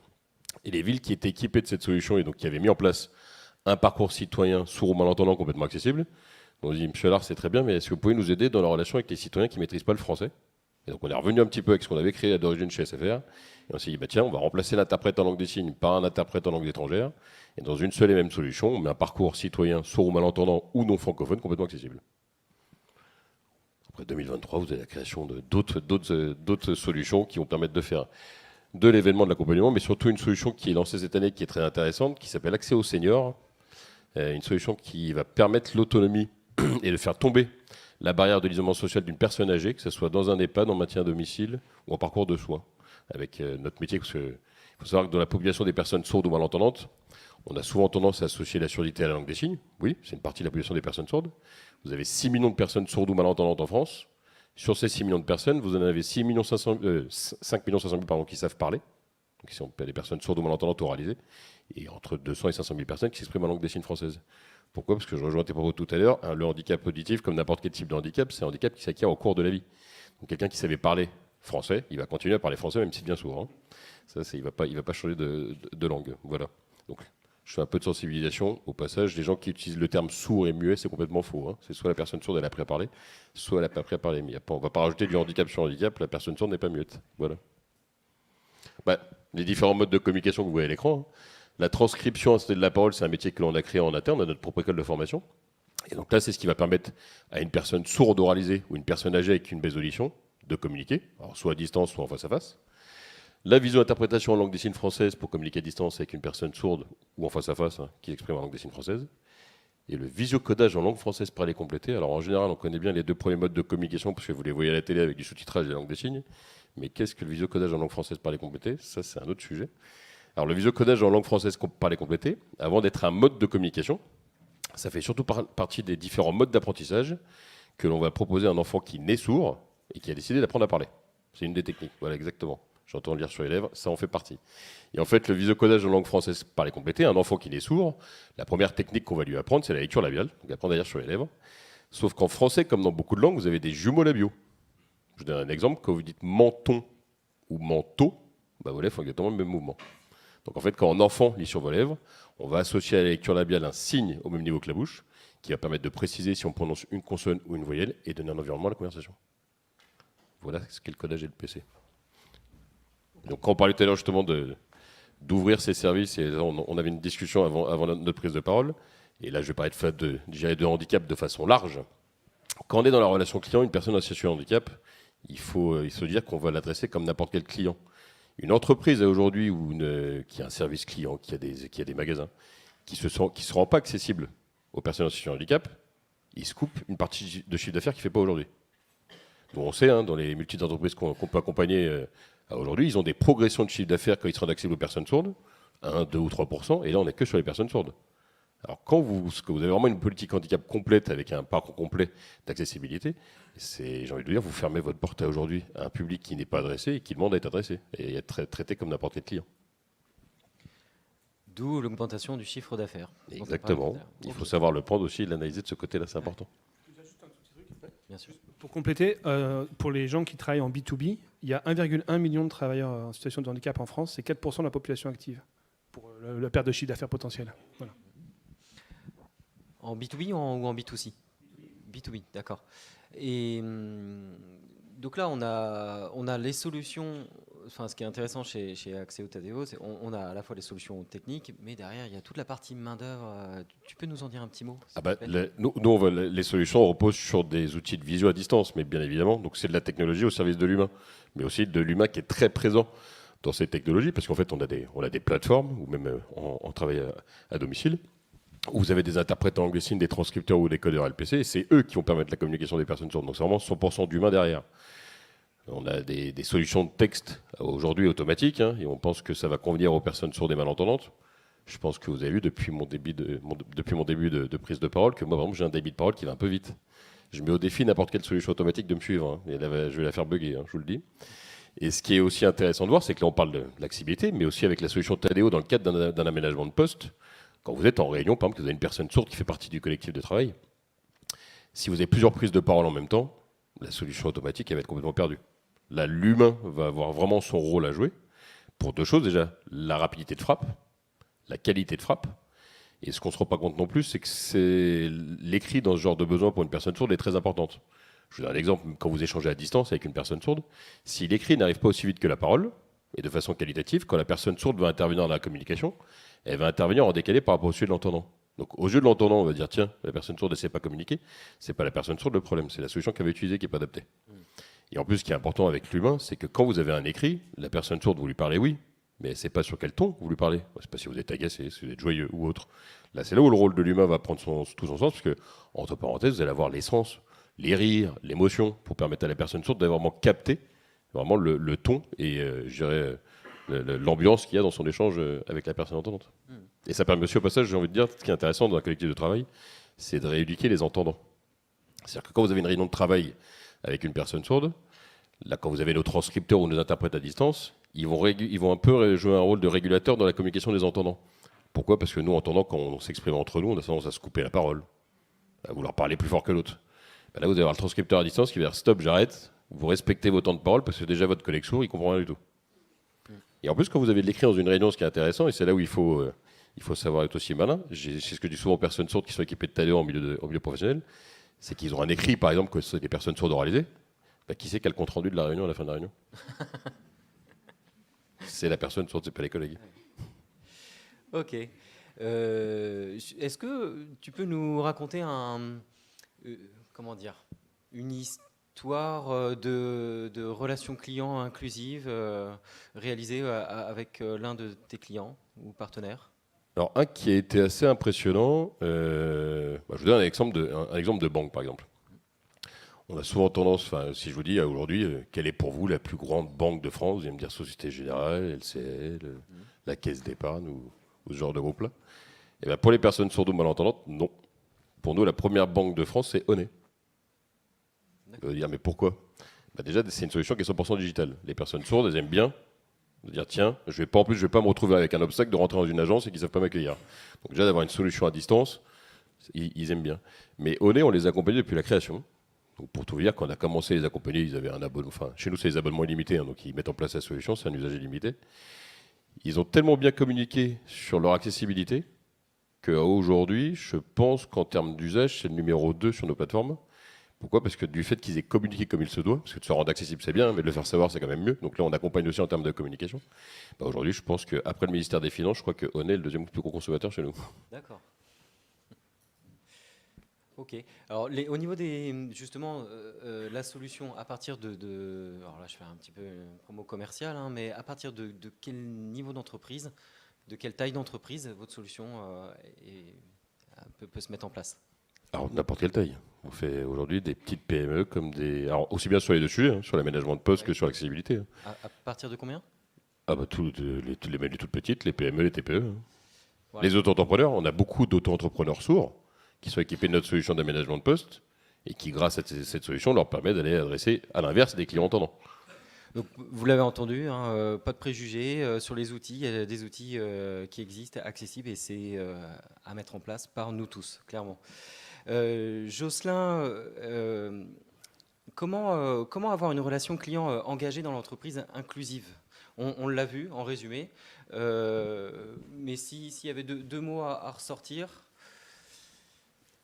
[SPEAKER 4] Et les villes qui étaient équipées de cette solution et donc qui avaient mis en place un parcours citoyen sourd ou malentendant complètement accessible, on dit, Monsieur Allard, c'est très bien, mais est-ce que vous pouvez nous aider dans la relation avec les citoyens qui ne maîtrisent pas le français ? Et donc on est revenu un petit peu avec ce qu'on avait créé à d'origine chez SFR. Et on s'est dit, tiens, on va remplacer l'interprète en langue des signes par un interprète en langue étrangère. Et dans une seule et même solution, on met un parcours citoyen sourd ou malentendant ou non francophone complètement accessible. Après 2023, vous avez la création d'autres solutions qui vont permettre de faire de l'événement de l'accompagnement, mais surtout une solution qui est lancée cette année, qui est très intéressante, qui s'appelle Accès aux seniors. Une solution qui va permettre l'autonomie et de faire tomber la barrière de l'isolement social d'une personne âgée, que ce soit dans un EHPAD, en maintien à domicile ou en parcours de soins. Avec notre métier, parce qu'il faut savoir que dans la population des personnes sourdes ou malentendantes, on a souvent tendance à associer la surdité à la langue des signes. Oui, c'est une partie de la population des personnes sourdes. Vous avez 6 millions de personnes sourdes ou malentendantes en France. Sur ces 6 millions de personnes, vous en avez 5 500 000 qui savent parler, donc qui sont des personnes sourdes ou malentendantes oralisées, et entre 200 et 500 000 personnes qui s'expriment en langue des signes française. Pourquoi ? Parce que je rejoins tes propos tout à l'heure, le handicap auditif, comme n'importe quel type de handicap, c'est un handicap qui s'acquiert au cours de la vie. Donc quelqu'un qui savait parler français, il va continuer à parler français même s'il devient sourd. Hein. Ça, il ne va pas changer de langue. Voilà. Donc, je fais un peu de sensibilisation. Au passage, les gens qui utilisent le terme sourd et muet, c'est complètement faux. Hein. C'est soit la personne sourde, elle a appris à parler, soit elle n'a pas appris à parler. Mais on ne va pas rajouter du handicap sur handicap, la personne sourde n'est pas muette. Voilà. Les différents modes de communication que vous voyez à l'écran. Hein. La transcription assistée de la parole, c'est un métier que l'on a créé en interne, on a notre propre école de formation. Et donc là, c'est ce qui va permettre à une personne sourde oralisée ou une personne âgée avec une baisse d'audition de communiquer, alors soit à distance, soit en face à face. La visio-interprétation en langue des signes française pour communiquer à distance avec une personne sourde ou en face à face qui exprime en langue des signes française. Et le visiocodage en langue française parlée complétée. Alors en général, on connaît bien les deux premiers modes de communication parce que vous les voyez à la télé avec du sous-titrage et la langue des signes. Mais qu'est-ce que le visiocodage en langue française parlée complétée ? Ça, c'est un autre sujet. Alors le visiocodage en langue française parlée complétée, avant d'être un mode de communication, ça fait surtout partie des différents modes d'apprentissage que l'on va proposer à un enfant qui naît sourd et qui a décidé d'apprendre à parler. C'est une des techniques, voilà exactement. J'entends lire sur les lèvres, ça en fait partie. Et en fait, le visiocodage en langue française parlée complétée, un enfant qui naît sourd, la première technique qu'on va lui apprendre, c'est la lecture labiale, donc apprendre à lire sur les lèvres. Sauf qu'en français, comme dans beaucoup de langues, vous avez des jumeaux labiaux. Je vous donne un exemple, quand vous dites menton ou manteau, vos lèvres font exactement le même mouvement. Donc en fait, quand un enfant lit sur vos lèvres, on va associer à la lecture labiale un signe au même niveau que la bouche, qui va permettre de préciser si on prononce une consonne ou une voyelle et donner un environnement à la conversation. Voilà ce qu'est le codage et le PC. Donc quand on parlait tout à l'heure justement d'ouvrir ces services, et on avait une discussion avant notre prise de parole, et là je vais parler de handicap de façon large. Quand on est dans la relation client, une personne en situation de handicap, il faut se dire qu'on va l'adresser comme n'importe quel client. Une entreprise aujourd'hui qui a un service client, qui a des magasins, qui ne seront pas accessibles aux personnes en situation de handicap, ils se coupent une partie de chiffre d'affaires qu'il ne fait pas aujourd'hui. Donc on sait, dans les multiples entreprises qu'on peut accompagner aujourd'hui, ils ont des progressions de chiffre d'affaires quand ils seront accessibles aux personnes sourdes, 1, 2 ou 3%, et là on n'est que sur les personnes sourdes. Alors quand vous avez vraiment une politique handicap complète avec un parcours complet d'accessibilité, j'ai envie de dire, vous fermez votre porte à aujourd'hui à un public qui n'est pas adressé et qui demande à être adressé et être traité comme n'importe quel client.
[SPEAKER 1] D'où l'augmentation du chiffre d'affaires.
[SPEAKER 4] Exactement. Il faut savoir le prendre aussi et l'analyser de ce côté-là, c'est important.
[SPEAKER 1] bien sûr.
[SPEAKER 3] Pour compléter, pour les gens qui travaillent en B2B, il y a 1,1 million de travailleurs en situation de handicap en France, c'est 4% de la population active pour la perte de chiffre d'affaires potentielle. Voilà.
[SPEAKER 1] En B2B ou en B2C? B2B, d'accord. Et donc là, on a les solutions. Enfin, ce qui est intéressant chez Axéo Tadeo, c'est on a à la fois les solutions techniques, mais derrière, il y a toute la partie main-d'œuvre. Tu peux nous en dire un petit mot?
[SPEAKER 4] Nous, les solutions reposent sur des outils de visio à distance, mais bien évidemment, donc c'est de la technologie au service de l'humain, mais aussi de l'humain qui est très présent dans ces technologies, parce qu'en fait, on a des plateformes, ou même en travail à domicile, où vous avez des interprètes en langue des signes, des transcripteurs ou des codeurs LPC, et c'est eux qui vont permettre la communication des personnes sourdes. Donc c'est vraiment 100% d'humain derrière. On a des solutions de texte aujourd'hui automatiques, hein, et on pense que ça va convenir aux personnes sourdes et malentendantes. Je pense que vous avez vu depuis mon début de prise de parole que moi, par exemple, j'ai un débit de parole qui va un peu vite. Je mets au défi n'importe quelle solution automatique de me suivre, hein, et là, je vais la faire bugger, hein, je vous le dis. Et ce qui est aussi intéressant de voir, c'est que là, on parle de l'accessibilité, mais aussi avec la solution Tadeo dans le cadre d'un aménagement de poste. Quand vous êtes en réunion, par exemple, que vous avez une personne sourde qui fait partie du collectif de travail, si vous avez plusieurs prises de parole en même temps, la solution automatique, elle va être complètement perdue. Là, l'humain va avoir vraiment son rôle à jouer pour deux choses. Déjà, la rapidité de frappe, la qualité de frappe. Et ce qu'on ne se rend pas compte non plus, c'est que l'écrit dans ce genre de besoin pour une personne sourde est très importante. Je vous donne un exemple, quand vous échangez à distance avec une personne sourde, si l'écrit n'arrive pas aussi vite que la parole, et de façon qualitative, quand la personne sourde va intervenir dans la communication, elle va intervenir en décalé par rapport au yeux de l'entendant. Donc aux yeux de l'entendant, on va dire, tiens, la personne sourde ne sait pas communiquer, c'est pas la personne sourde le problème, c'est la solution qu'elle va utiliser qui n'est pas adaptée. Et en plus, ce qui est important avec l'humain, c'est que quand vous avez un écrit, la personne sourde, vous lui parlez oui, mais elle ne sait pas sur quel ton vous lui parlez. Je ne sais pas si vous êtes agacé, si vous êtes joyeux ou autre. Là, c'est là où le rôle de l'humain va prendre tout son sens, parce que, entre parenthèses, vous allez avoir l'essence, les rires, l'émotion, pour permettre à la personne sourde d'avoir vraiment capté vraiment le ton et, je dirais, l'ambiance qu'il y a dans son échange avec la personne entendante. Et ça permet aussi, au passage, j'ai envie de dire, ce qui est intéressant dans un collectif de travail, c'est de rééduquer les entendants. C'est-à-dire que quand vous avez une réunion de travail avec une personne sourde, là, quand vous avez nos transcripteurs ou nos interprètes à distance, ils vont un peu jouer un rôle de régulateur dans la communication des entendants. Pourquoi? Parce que nous, entendants, quand on s'exprime entre nous, on a tendance à se couper la parole, à vouloir parler plus fort que l'autre. Là, vous allez avoir le transcripteur à distance qui va dire stop, j'arrête, vous respectez vos temps de parole parce que déjà votre collègue sourd, il comprend rien du tout. Et en plus, quand vous avez de l'écrit dans une réunion, ce qui est intéressant, et c'est là où il faut savoir être aussi malin, c'est ce que je dis souvent aux personnes sourdes qui sont équipées de Tadeo en milieu professionnel, c'est qu'ils ont un écrit, par exemple, que c'est des personnes sourdes oralisées, qui sait quel compte rendu de la réunion à la fin de la réunion? C'est la personne sourde, c'est pas les collègues.
[SPEAKER 1] Ok. Est-ce que tu peux nous raconter comment dire, une histoire de relations clients inclusives réalisée avec l'un de tes clients ou partenaires?
[SPEAKER 4] Alors, un qui a été assez impressionnant, je vous donne un exemple de banque, par exemple. On a souvent tendance, si je vous dis aujourd'hui, quelle est pour vous la plus grande banque de France? Vous allez me dire Société Générale, LCL, la Caisse d'Épargne ou ce genre de groupe-là. Et bien pour les personnes sourdes ou malentendantes, non. Pour nous, la première banque de France, c'est Onet. Vous allez dire, mais pourquoi? Déjà, c'est une solution qui est 100% digitale. Les personnes sourdes, elles aiment bien dire, tiens, je vais pas me retrouver avec un obstacle de rentrer dans une agence et qu'ils ne savent pas m'accueillir. Donc déjà, d'avoir une solution à distance, ils aiment bien. Mais Onet, on les accompagne depuis la création. Donc pour tout vous dire, quand on a commencé à les accompagner, ils avaient un abonnement. Enfin, chez nous, c'est des abonnements illimités, hein, donc ils mettent en place la solution, c'est un usage illimité. Ils ont tellement bien communiqué sur leur accessibilité qu'aujourd'hui, je pense qu'en termes d'usage, c'est le numéro 2 sur nos plateformes. Pourquoi? Parce que du fait qu'ils aient communiqué comme il se doit, parce que de se rendre accessible, c'est bien, mais de le faire savoir, c'est quand même mieux. Donc là, on accompagne aussi en termes de communication. Aujourd'hui, je pense qu'après le ministère des Finances, je crois que Onet est le deuxième plus gros consommateur chez nous.
[SPEAKER 1] D'accord. Ok. Alors, au niveau justement, la solution, à partir alors là, je fais un petit peu une promo commerciale, hein, mais à partir de quel niveau d'entreprise, de quelle taille d'entreprise, votre solution peut se mettre en place?
[SPEAKER 4] Alors, n'importe quelle taille. On fait aujourd'hui des petites PME comme alors, aussi bien sur les deux sujets, hein, sur l'aménagement de poste que sur l'accessibilité.
[SPEAKER 1] À partir de combien?
[SPEAKER 4] Les toutes petites, les PME, les TPE. Hein.
[SPEAKER 1] Voilà.
[SPEAKER 4] Les auto-entrepreneurs, on a beaucoup d'auto-entrepreneurs sourds qui sont équipés de notre solution d'aménagement de poste et qui, grâce à cette solution, leur permet d'aller adresser, à l'inverse, des clients entendants.
[SPEAKER 1] Donc, vous l'avez entendu, hein, pas de préjugés sur les outils. Il y a des outils qui existent, accessibles, et c'est à mettre en place par nous tous, clairement. Jocelyn, comment avoir une relation client engagée dans l'entreprise inclusive? On l'a vu en résumé, mais s'il y avait deux mots à ressortir.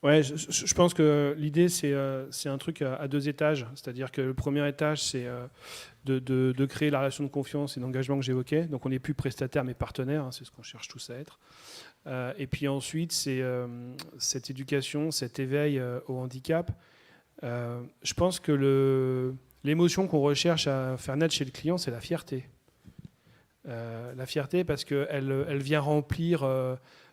[SPEAKER 3] Ouais, je pense que l'idée, c'est un truc à 2 étages. C'est-à-dire que le premier étage, c'est de créer la relation de confiance et d'engagement que j'évoquais. Donc, on n'est plus prestataire, mais partenaire. Hein, c'est ce qu'on cherche tous à être. Et puis ensuite, c'est cette éducation, cet éveil au handicap. Je pense que l'émotion qu'on recherche à faire naître chez le client, c'est la fierté. La fierté parce qu'elle vient remplir...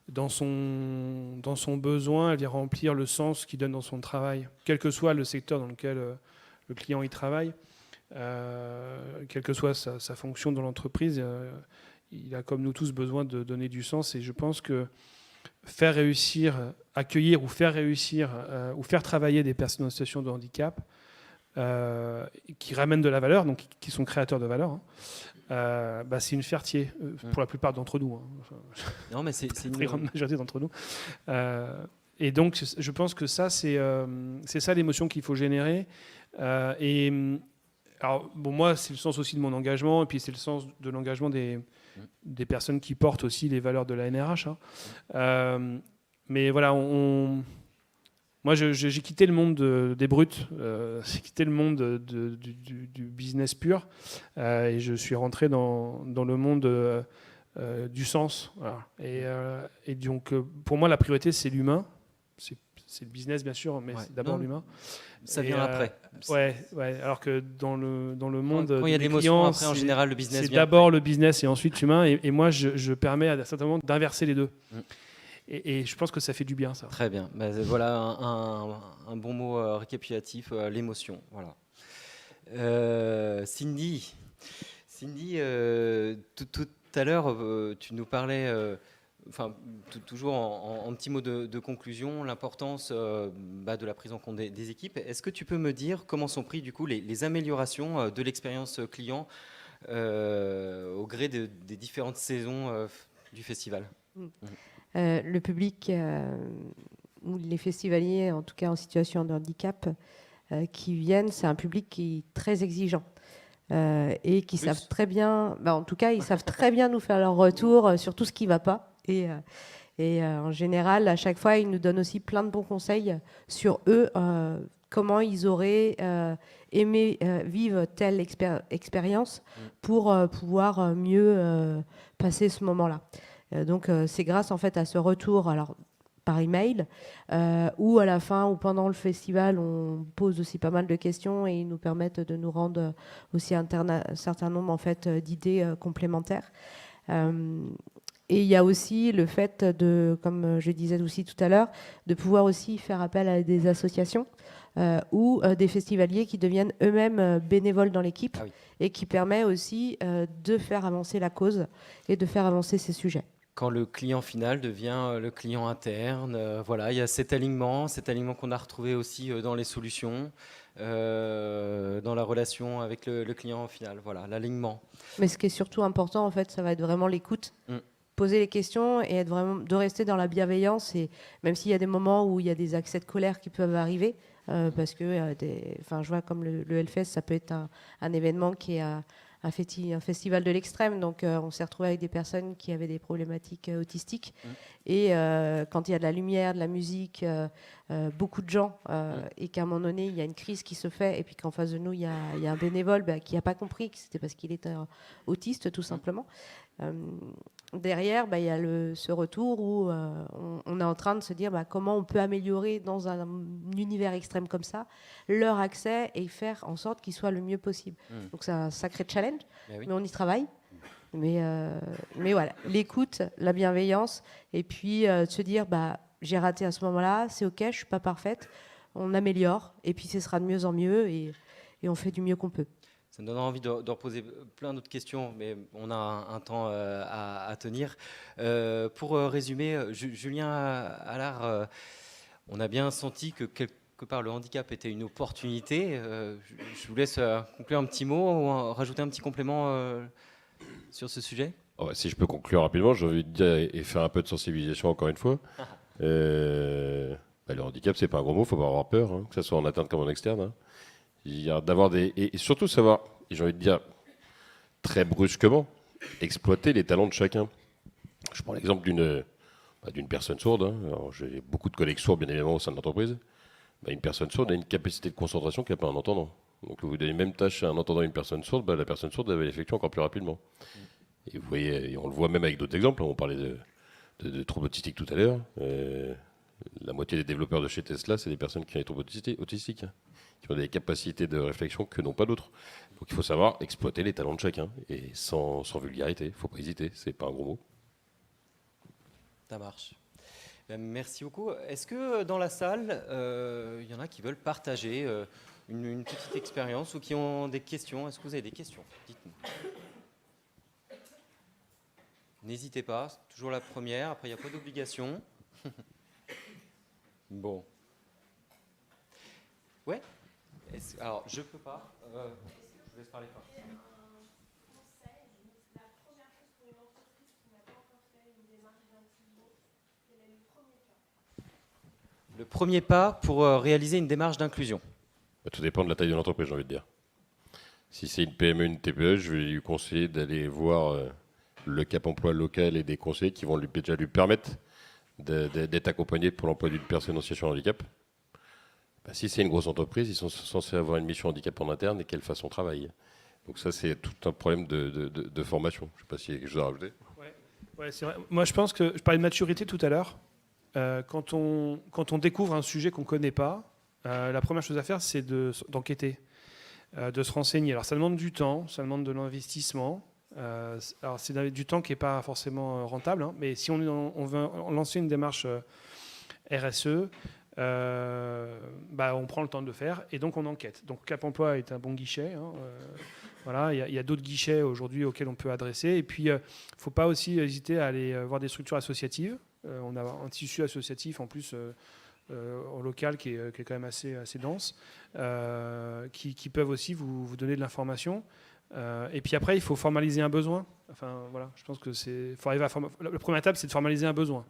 [SPEAKER 3] dans son besoin, elle vient remplir le sens qu'il donne dans son travail, quel que soit le secteur dans lequel le client y travaille, quelle que soit sa fonction dans l'entreprise, il a comme nous tous besoin de donner du sens. Et je pense que faire réussir, accueillir ou faire réussir ou faire travailler des personnes en situation de handicap qui ramènent de la valeur, donc qui sont créateurs de valeur, c'est une fierté pour la plupart d'entre nous.
[SPEAKER 1] Non, mais c'est
[SPEAKER 3] la très grande majorité d'entre nous. Et donc, je pense que ça, c'est ça l'émotion qu'il faut générer. Alors, moi, c'est le sens aussi de mon engagement, et puis c'est le sens de l'engagement des personnes qui portent aussi les valeurs de la NRH. Hein. Mais voilà, moi, j'ai quitté le monde des brutes, j'ai quitté le monde du business pur, et je suis rentré dans le monde du sens. Voilà. Et donc, pour moi, la priorité, c'est l'humain. C'est le business, bien sûr, mais c'est d'abord l'humain.
[SPEAKER 1] Ça vient après.
[SPEAKER 3] Ouais. Alors que dans le monde
[SPEAKER 1] quand il y a de l'émotion, après, en général, le business
[SPEAKER 3] c'est
[SPEAKER 1] vient
[SPEAKER 3] d'abord
[SPEAKER 1] après.
[SPEAKER 3] le business et ensuite l'humain. Et moi, je permets à certains moments d'inverser les deux. Et je pense que ça fait du bien, ça.
[SPEAKER 1] Très bien. Voilà un bon mot récapitulatif, l'émotion. Voilà. Cindy, tout à l'heure, tu nous parlais, toujours en petit mot de conclusion, l'importance de la prise en compte des équipes. Est-ce que tu peux me dire comment sont prises du coup les améliorations de l'expérience client au gré des différentes saisons du festival?
[SPEAKER 2] Le public ou les festivaliers, en tout cas en situation de handicap, qui viennent, c'est un public qui est très exigeant et qui savent très bien, en tout cas, ils savent très bien nous faire leur retour sur tout ce qui ne va pas. Et en général, à chaque fois, ils nous donnent aussi plein de bons conseils sur eux, comment ils auraient aimé vivre telle expérience pour pouvoir mieux passer ce moment-là. Donc c'est grâce en fait à ce retour, alors par email, ou à la fin ou pendant le festival, on pose aussi pas mal de questions et ils nous permettent de nous rendre aussi un certain nombre en fait d'idées complémentaires. Et il y a aussi le fait de, comme je disais aussi tout à l'heure, de pouvoir aussi faire appel à des associations ou des festivaliers qui deviennent eux-mêmes bénévoles dans l'équipe et qui permet aussi de faire avancer la cause et de faire avancer ces sujets.
[SPEAKER 1] Quand le client final devient le client interne, voilà, il y a cet alignement qu'on a retrouvé aussi dans les solutions, dans la relation avec le client final, voilà, l'alignement.
[SPEAKER 2] Mais ce qui est surtout important, en fait, ça va être vraiment l'écoute. Poser les questions et être vraiment, de rester dans la bienveillance, et même s'il y a des moments où il y a des accès de colère qui peuvent arriver, parce que je vois comme le Hellfest, ça peut être un événement qui est un festival de l'extrême, donc on s'est retrouvé avec des personnes qui avaient des problématiques autistiques, et quand il y a de la lumière, de la musique, beaucoup de gens, et qu'à un moment donné il y a une crise qui se fait, et puis qu'en face de nous il y a un bénévole qui n'a pas compris que c'était parce qu'il était autiste tout simplement. Derrière, il y a ce retour où on est en train de se dire comment on peut améliorer dans un univers extrême comme ça leur accès et faire en sorte qu'il soit le mieux possible. Donc c'est un sacré challenge, mais on y travaille. Mais voilà, l'écoute, la bienveillance, et puis se dire j'ai raté à ce moment-là, c'est ok, je suis pas parfaite, on améliore, et puis ce sera de mieux en mieux, et on fait du mieux qu'on peut.
[SPEAKER 1] Ça me donne envie de reposer plein d'autres questions, mais on a un temps à tenir. Pour résumer, Julien Allard, on a bien senti que quelque part le handicap était une opportunité. Je vous laisse conclure un petit mot ou rajouter un petit complément sur ce sujet.
[SPEAKER 4] Si je peux conclure rapidement, j'ai envie de dire et faire un peu de sensibilisation encore une fois. Le handicap, c'est pas un gros mot, il ne faut pas avoir peur, que ce soit en interne comme en externe. D'avoir et surtout savoir, et j'ai envie de dire très brusquement, exploiter les talents de chacun. Je prends l'exemple d'une personne sourde. Alors, j'ai beaucoup de collègues sourds, bien évidemment, au sein de l'entreprise. Une personne sourde a une capacité de concentration qu'a pas un entendant. Donc, vous donnez même tâche à un entendant et une personne sourde, la personne sourde elle va l'effectuer encore plus rapidement. Et vous voyez, et on le voit même avec d'autres exemples. On parlait de troubles autistiques tout à l'heure. La moitié des développeurs de chez Tesla, c'est des personnes qui ont des troubles autistiques, qui ont des capacités de réflexion que n'ont pas d'autres. Donc il faut savoir exploiter les talents de chacun, et sans vulgarité. Il ne faut pas hésiter, c'est pas un gros mot.
[SPEAKER 1] Ça marche. Merci beaucoup. Est-ce que dans la salle, il y en a qui veulent partager une petite expérience ou qui ont des questions? Est-ce que vous avez des questions? Dites-nous. N'hésitez pas, c'est toujours la première. Après, il n'y a pas d'obligation. Bon. Ouais. Alors, je peux pas. Je vous laisse parler. Le premier pas pour réaliser une démarche d'inclusion.
[SPEAKER 4] Tout dépend de la taille de l'entreprise, j'ai envie de dire. Si c'est une PME, une TPE, je vais lui conseiller d'aller voir le Cap emploi local et des conseillers qui vont déjà lui permettre d'être accompagné pour l'emploi d'une personne en situation de handicap. Si c'est une grosse entreprise, ils sont censés avoir une mission handicap en interne et quelle façon travailler. Donc ça, c'est tout un problème de formation. Je ne sais pas s'il y a quelque chose à rajouter.
[SPEAKER 3] Ouais, c'est vrai. Moi, je pense que je parlais de maturité tout à l'heure. Quand on découvre un sujet qu'on ne connaît pas, la première chose à faire, c'est d'enquêter, de se renseigner. Alors, ça demande du temps, ça demande de l'investissement. Alors, c'est du temps qui n'est pas forcément rentable, mais si on veut lancer une démarche RSE, on prend le temps de le faire et donc on enquête. Donc, Cap Emploi est un bon guichet. Voilà, il y a d'autres guichets aujourd'hui auxquels on peut adresser. Et puis, il ne faut pas aussi hésiter à aller voir des structures associatives. On a un tissu associatif en plus au local qui est quand même assez dense, qui peuvent aussi vous donner de l'information. Et puis après, il faut formaliser un besoin. Enfin, voilà, je pense que faut arriver la première étape, c'est de formaliser un besoin.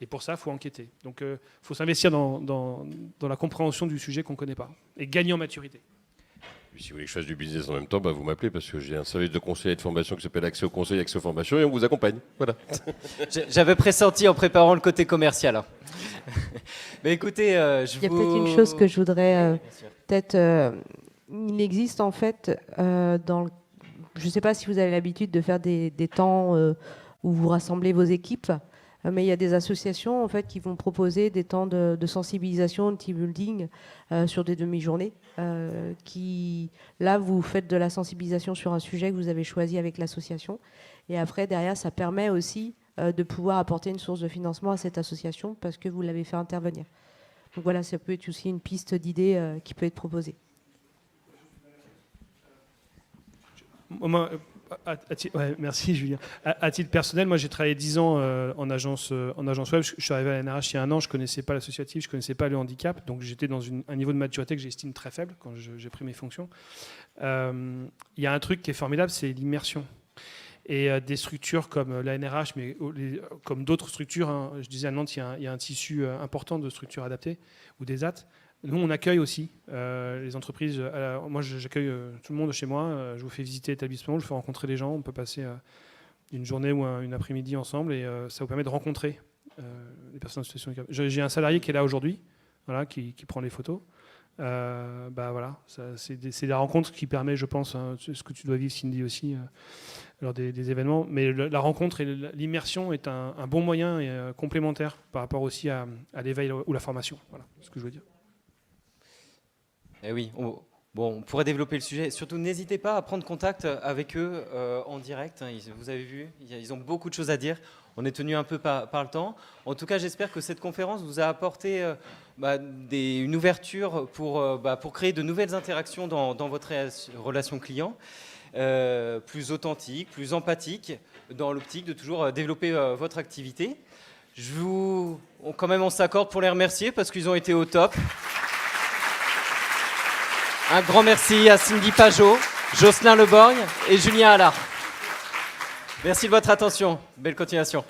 [SPEAKER 3] Et pour ça, il faut enquêter. Donc, il faut s'investir dans la compréhension du sujet qu'on ne connaît pas et gagner en maturité.
[SPEAKER 4] Si vous voulez que je fasse du business en même temps, vous m'appelez parce que j'ai un service de conseil et de formation qui s'appelle Accès au conseil, Accès aux formations et on vous accompagne. Voilà.
[SPEAKER 1] J'avais pressenti en préparant le côté commercial. Mais écoutez,
[SPEAKER 2] il y a peut-être une chose que je voudrais il existe en fait je ne sais pas si vous avez l'habitude de faire des temps où vous rassemblez vos équipes. Mais il y a des associations en fait qui vont proposer des temps de sensibilisation, de team building sur des demi-journées. Là, vous faites de la sensibilisation sur un sujet que vous avez choisi avec l'association. Et après, derrière, ça permet aussi de pouvoir apporter une source de financement à cette association parce que vous l'avez fait intervenir. Donc voilà, ça peut être aussi une piste d'idée qui peut être proposée.
[SPEAKER 3] Merci Julien. À titre personnel, moi j'ai travaillé 10 ans en agence web. Je suis arrivé à la NRH il y a un an, je ne connaissais pas l'associatif, je ne connaissais pas le handicap, donc j'étais dans un niveau de maturité que j'estime très faible quand j'ai pris mes fonctions. Il y a un truc qui est formidable, c'est l'immersion. Et des structures comme la NRH, mais comme d'autres structures, je disais à Nantes, il y a un tissu important de structures adaptées, ou des AT. Nous, on accueille aussi les entreprises. Moi, j'accueille tout le monde chez moi. Je vous fais visiter l'établissement, je vous fais rencontrer les gens. On peut passer une journée ou une après-midi ensemble et ça vous permet de rencontrer les personnes en situation de handicap. J'ai un salarié qui est là aujourd'hui, voilà, qui prend les photos. Voilà, c'est la rencontre qui permet, je pense, ce que tu dois vivre, Cindy, aussi, lors des événements. Mais la rencontre et l'immersion est un bon moyen et complémentaire par rapport aussi à l'éveil ou la formation. Voilà ce que je veux dire.
[SPEAKER 1] Eh oui, on pourrait développer le sujet. Surtout, n'hésitez pas à prendre contact avec eux en direct. Vous avez vu, ils ont beaucoup de choses à dire. On est tenu un peu par le temps. En tout cas, j'espère que cette conférence vous a apporté une ouverture pour créer de nouvelles interactions dans votre relation client, plus authentique, plus empathique, dans l'optique de toujours développer votre activité. On s'accorde pour les remercier parce qu'ils ont été au top. Un grand merci à Cindy Pajot, Jocelyn Leborgne et Julien Allard. Merci de votre attention. Belle continuation.